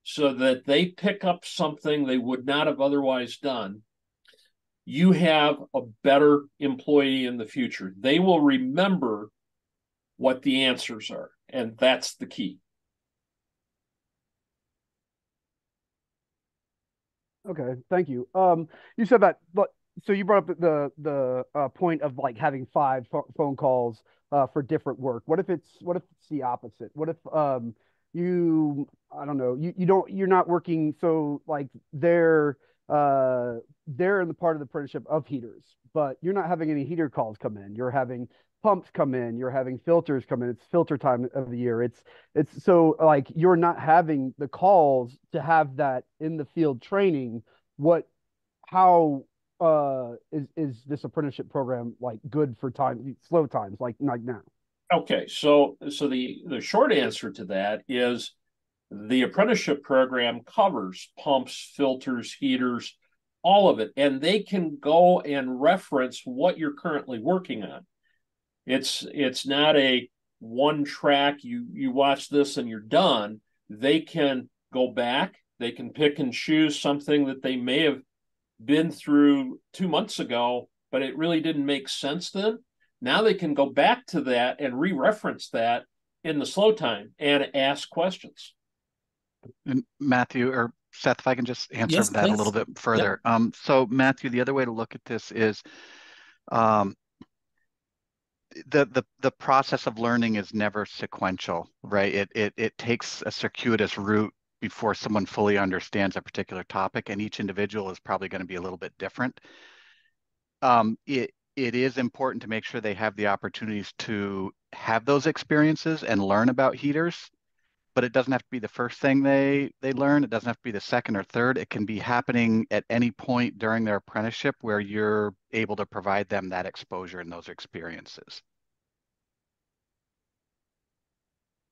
so that they pick up something they would not have otherwise done, you have a better employee in the future. They will remember what the answers are, and that's the key. Okay, thank you. You said that, but so you brought up the point of like having five phone calls for different work. What if it's the opposite? What if you I don't know, you're not working, so like they're in the part of the apprenticeship of heaters, but you're not having any heater calls come in. You're having pumps come in, you're having filters come in. It's filter time of the year. It's so like you're not having the calls to have that in the field training. What how is this apprenticeship program like good for slow times like now? Okay, so the short answer to that is the apprenticeship program covers pumps, filters, heaters, all of it, and they can go and reference what you're currently working on. It's not a one track, you watch this and you're done. They can go back, they can pick and choose something that they may have been through 2 months ago, but it really didn't make sense then. Now they can go back to that and re-reference that in the slow time and ask questions. And Matthew or Seth, if I can just answer Yes, that please. a little bit further. Yep. So Matthew, the other way to look at this is the process of learning is never sequential, right? It takes a circuitous route before someone fully understands a particular topic, and each individual is probably going to be a little bit different. It is important to make sure they have the opportunities to have those experiences and learn about heaters, but it doesn't have to be the first thing they learn. It doesn't have to be the second or third. It can be happening at any point during their apprenticeship where you're able to provide them that exposure and those experiences.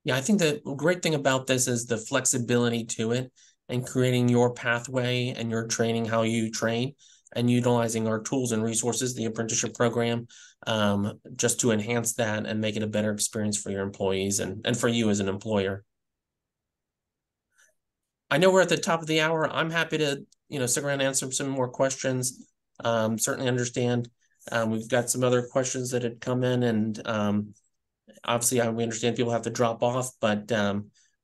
Yeah, I think the great thing about this is the flexibility to it and creating your pathway and your training, how you train, and utilizing our tools and resources, the apprenticeship program, just to enhance that and make it a better experience for your employees and for you as an employer. I know we're at the top of the hour. I'm happy to, stick around and answer some more questions. Certainly understand. We've got some other questions that had come in, and obviously we understand people have to drop off, but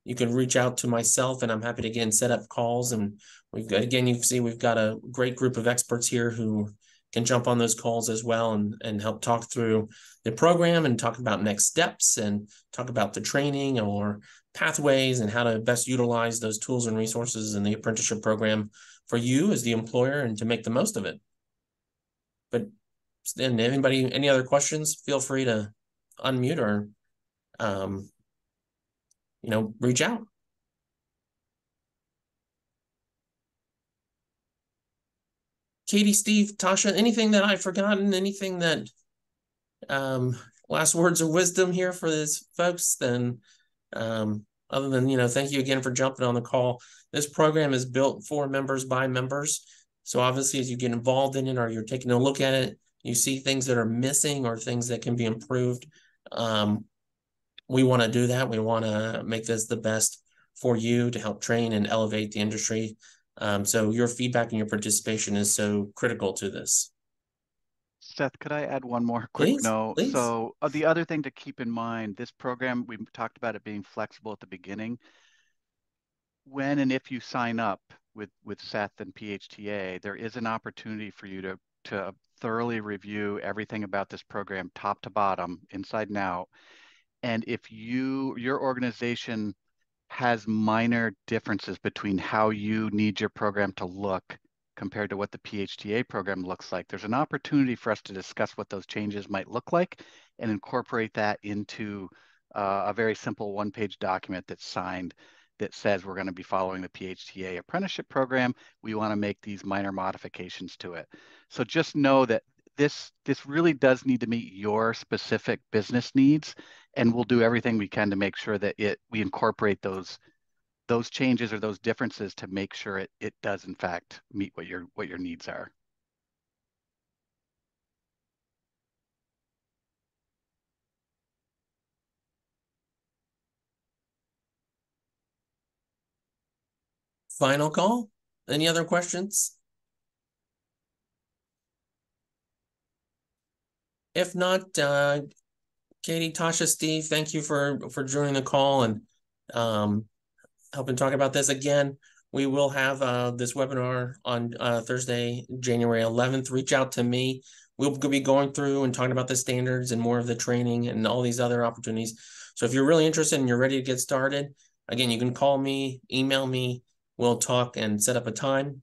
you can reach out to myself and I'm happy to again set up calls. And we've got, again, you can see we've got a great group of experts here who can jump on those calls as well and help talk through the program and talk about next steps and talk about the training or pathways and how to best utilize those tools and resources in the apprenticeship program for you as the employer and to make the most of it. But then any other questions, feel free to unmute or reach out. Katie, Steve, Tasha, anything that I've forgotten, anything that last words of wisdom here for these folks, then other than thank you again for jumping on the call. This program is built for members by members, so obviously as you get involved in it or you're taking a look at it, you see things that are missing or things that can be improved. We want to do that. We want to make this the best for you to help train and elevate the industry. So your feedback and your participation is so critical to this. Seth, could I add one more quick note? Please. So the other thing to keep in mind, this program, we talked about it being flexible at the beginning. When and if you sign up with Seth and PHTA, there is an opportunity for you to thoroughly review everything about this program, top to bottom, inside and out. And if your organization has minor differences between how you need your program to look compared to what the PHTA program looks like, there's an opportunity for us to discuss what those changes might look like and incorporate that into a very simple one-page document that's signed that says we're going to be following the PHTA Apprenticeship Program. We want to make these minor modifications to it. So just know that this really does need to meet your specific business needs, and we'll do everything we can to make sure that we incorporate those changes or those differences to make sure it does in fact meet what your needs are. Final call. Any other questions? If not, Katie, Tasha, Steve, thank you for joining the call and helping talk about this again. We will have this webinar on Thursday, January 11th. Reach out to me. We'll be going through and talking about the standards and more of the training and all these other opportunities. So if you're really interested and you're ready to get started, again, you can call me, email me. We'll talk and set up a time.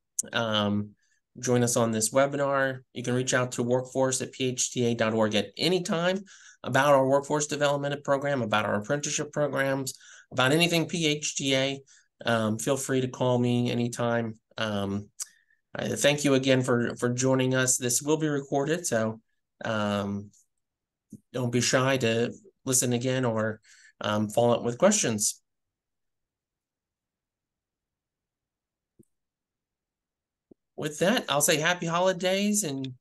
Join us on this webinar. You can reach out to workforce@phta.org at any time about our workforce development program, about our apprenticeship programs, about anything PHTA. Feel free to call me anytime. Thank you again for joining us. This will be recorded, so don't be shy to listen again or follow up with questions. With that, I'll say happy holidays, and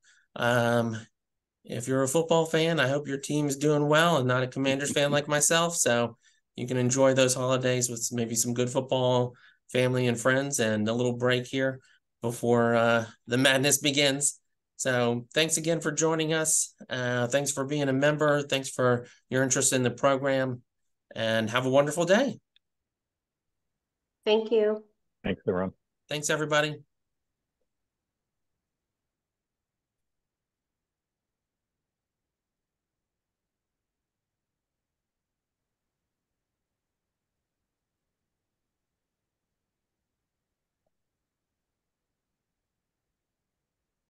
if you're a football fan, I hope your team is doing well and not a Commanders fan like myself, so you can enjoy those holidays with maybe some good football, family and friends, and a little break here before the madness begins. So thanks again for joining us. Thanks for being a member. Thanks for your interest in the program, and have a wonderful day. Thank you. Thanks, everyone. Thanks, everybody.